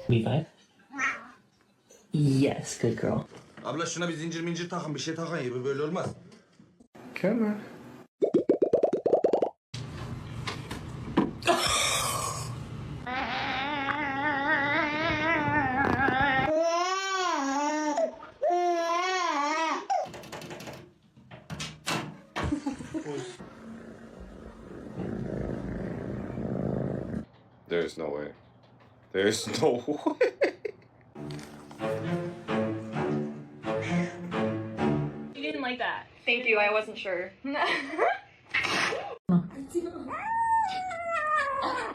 B5? Yes, good girl. Abla şuna bir zincir mincir takın, bir şey takın ya, böyle olmaz. Come on. There's no way. There's no way. You didn't like that. Thank you, I wasn't sure.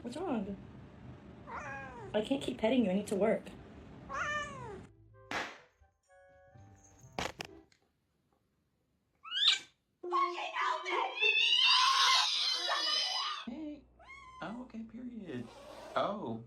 What's wrong? I can't keep petting you. I need to work. Hey. Oh, okay, period. Oh.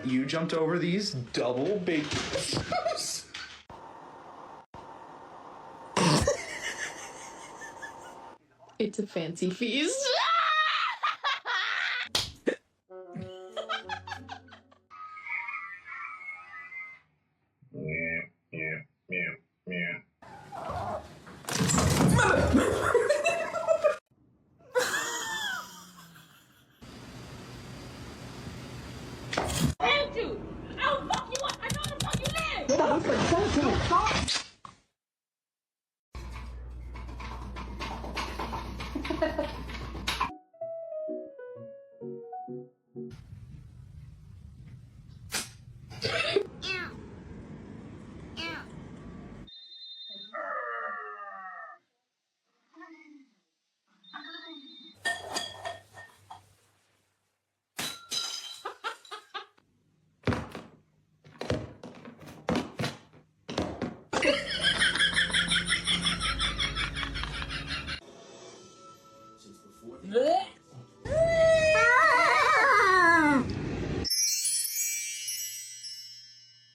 You jumped over these double bacons. It's a fancy feast.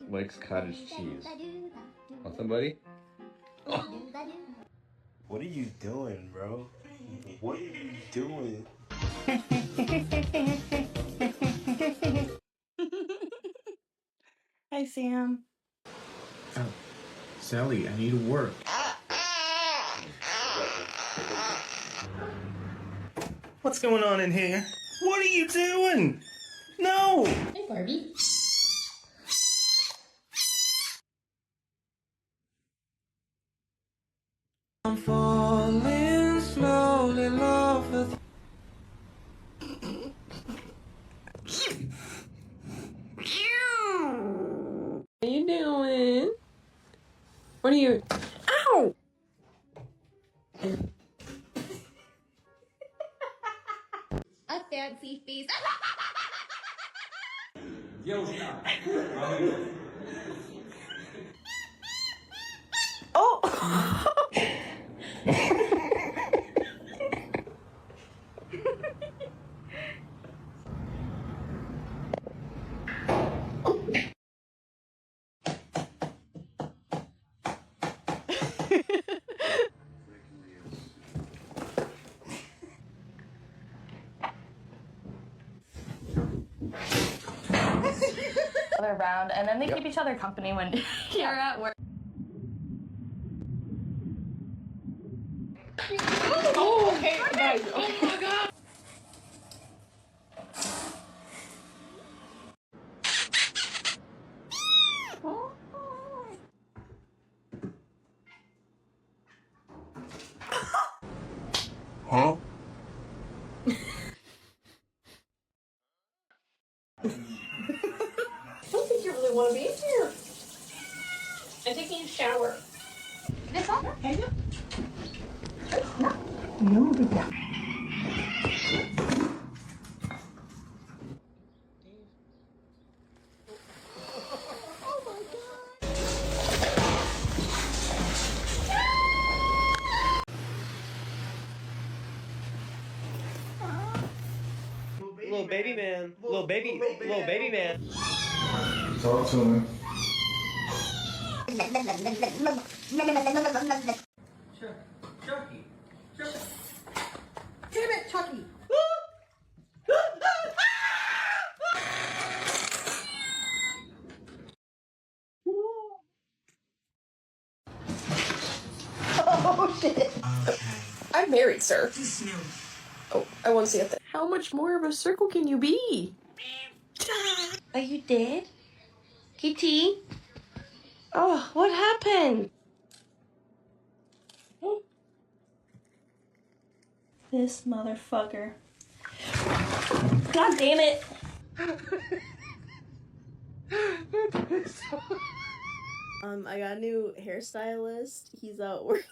Likes cottage cheese. Want somebody? Oh. What are you doing, bro? What are you doing? Hi, Sam. Oh, Sally, I need to work. What's going on in here? What are you doing? No! Hey, Barbie. I'm falling slowly, love with What are you doing? What are you? Ow! A fancy feast. Oh! Other round, and then they keep each other company when you're at work. Oh, okay, guys. Oh my god. Huh? I don't think you really want to be in here. I'm taking a shower. This on? little baby man. Talk to me. Chucky. Damn it, Chucky! Oh shit! I'm married, sir. Oh, I want to see it. How much more of a circle can you be? Are you dead? Kitty? Oh, what happened? This motherfucker. God damn it! I got a new hairstylist. He's out work.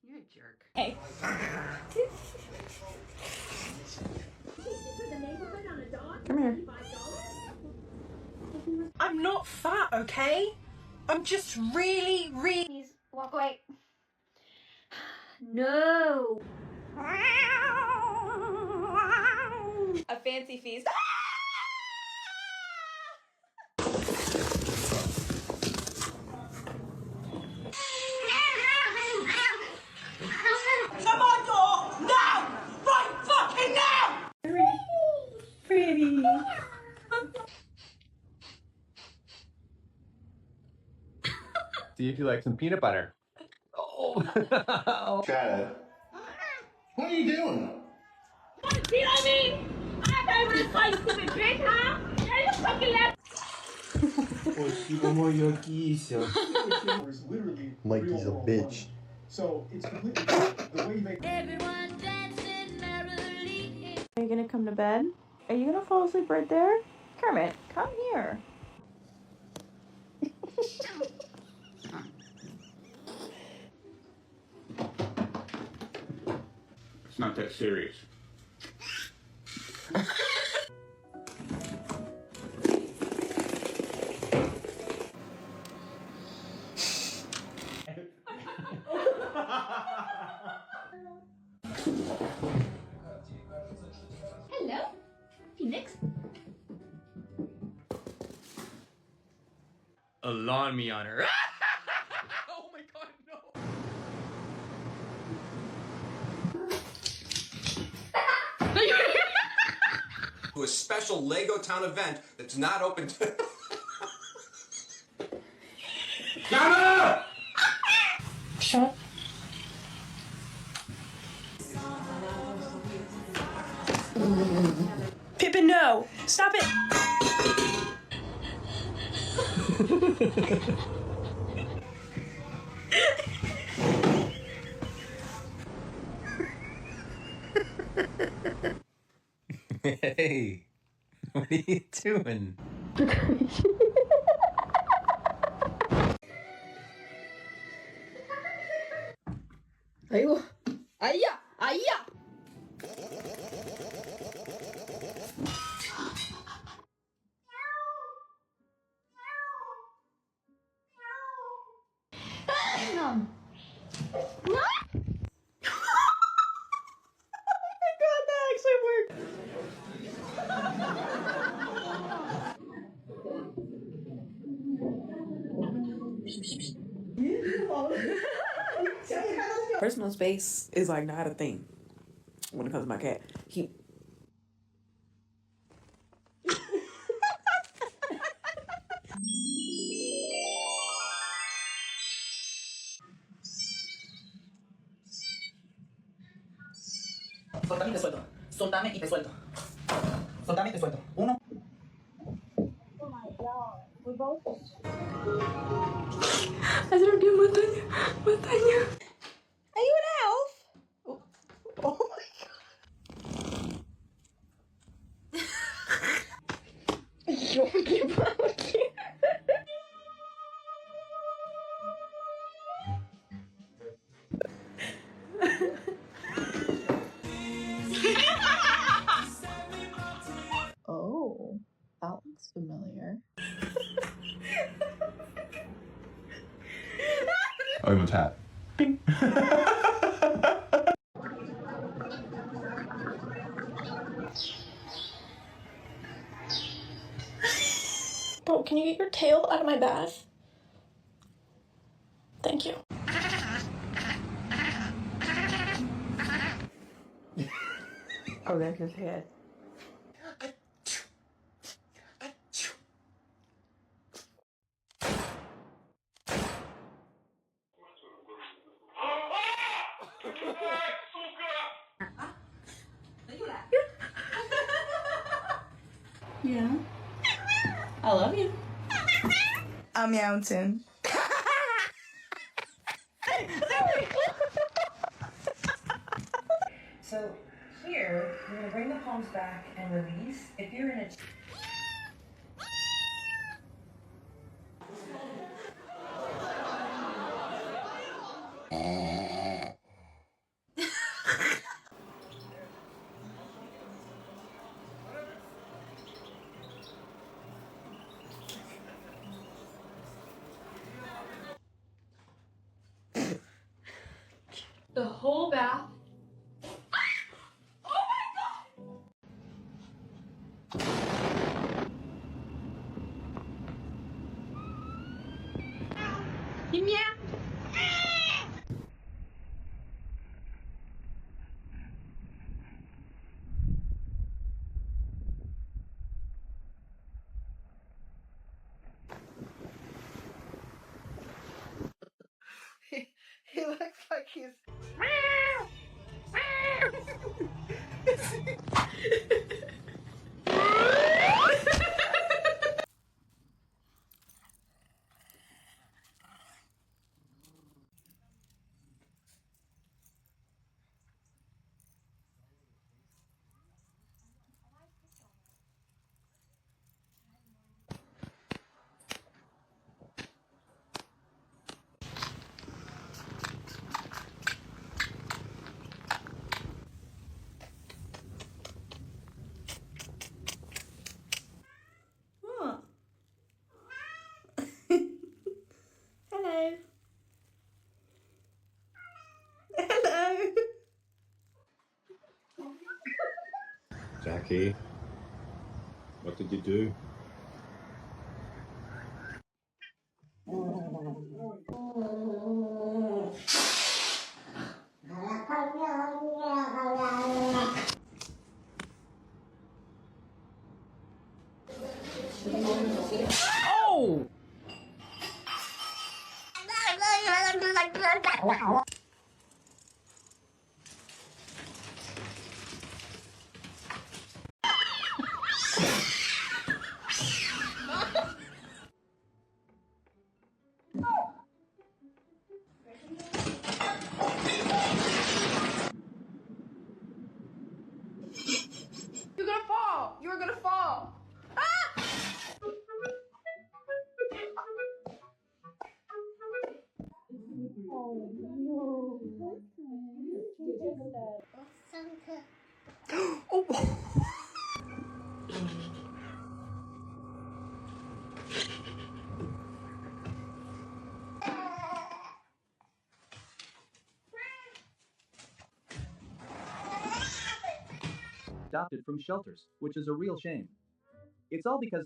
You're a jerk. Hey. Come here. I'm not fat, okay? I'm just really. Please walk away. No. A fancy feast. To my door! Now! Right fucking now! Pretty. See if you like some peanut butter. Oh. Chad, what are you doing? See what I mean? I never fight stupid bitch, huh? Yeah, you fucking left. Mikey's a bitch. So it's completely the way you make. Everyone dancing merrily. Are you gonna come to bed? Are you gonna fall asleep right there? Kermit, come here. It's not that serious. Hello, Phoenix. Alarm me on her. Oh my god, no. To a special Lego Town event that's not open to. Ghana! Shut. Pippin, no! Stop it! Hey, what are you doing? Ayo. Aya. Aya. Personal space is like not a thing when it comes to my cat. He. Soltame y te suelto. Soltame y te suelto. Soltame y te suelto. Uno. Oh my god. We both. Hazard dia matanya. Matanya. Are you an elf? Oh, oh my god. Jordy Monkey. familiar. Oh, even tap. Bing. Bro, can you get your tail out of my bath? Thank you. Oh, that's his head. Yeah. I love you. I'm Mountain. So here, we're going to bring the palms back and release. If you're in a... The whole bath. He looks like he's... Huh. Hello. Hello. Jackie, what did you do? Oh! You're gonna fall. You're gonna fall. Ah! Adopted from shelters, which is a real shame. It's all because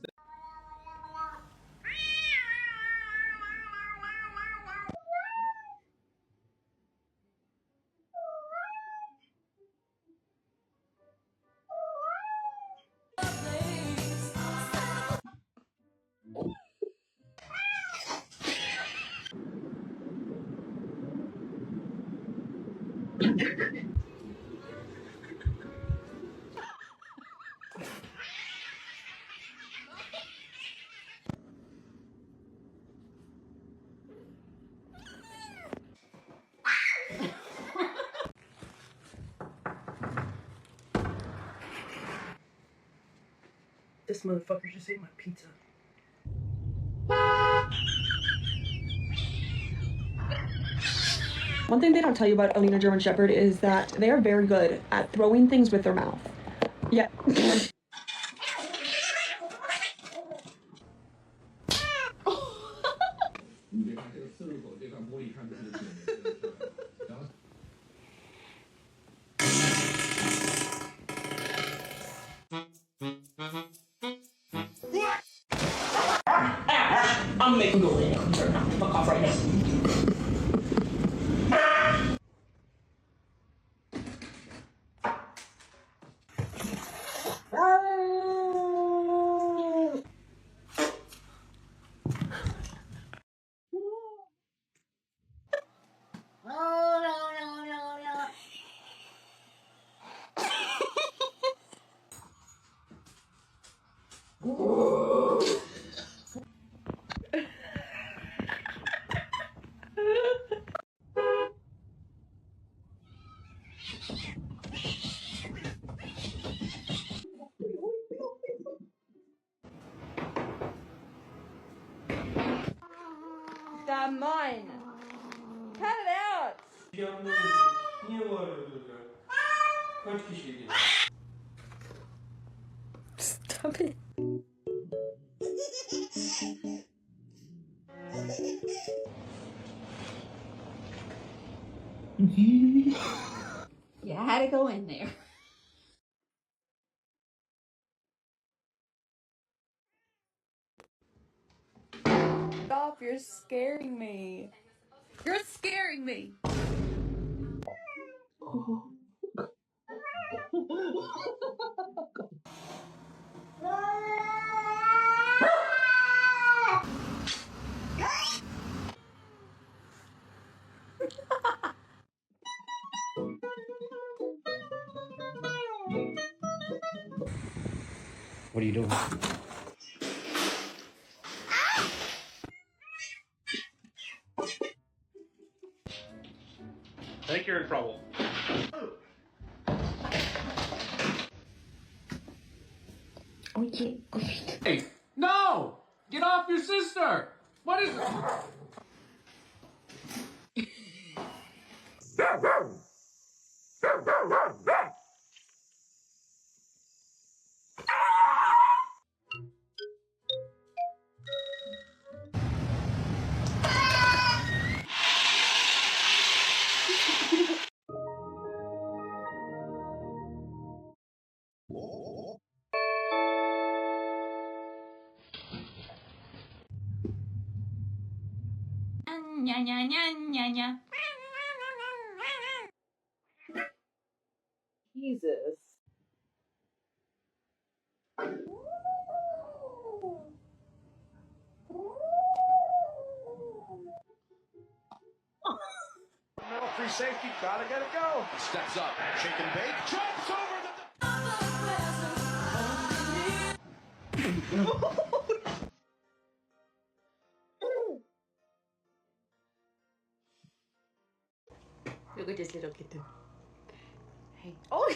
This motherfucker just ate my pizza. One thing they don't tell you about Alina German Shepherd is that they are very good at throwing things with their mouth. Yeah. I'm making go there. Fuck off right now. That's mine. Cut it out. Stop it. You had to go in there. Stop, you're scaring me. You're scaring me. What are you doing? I think you're in trouble. Hey, no! Get off your sister! What is it? Nya nya nya nya nya. Jesus. Free safety, gotta get it go. Steps up, shake and bake, jumps over Look at this little kitten. Hey. Oh.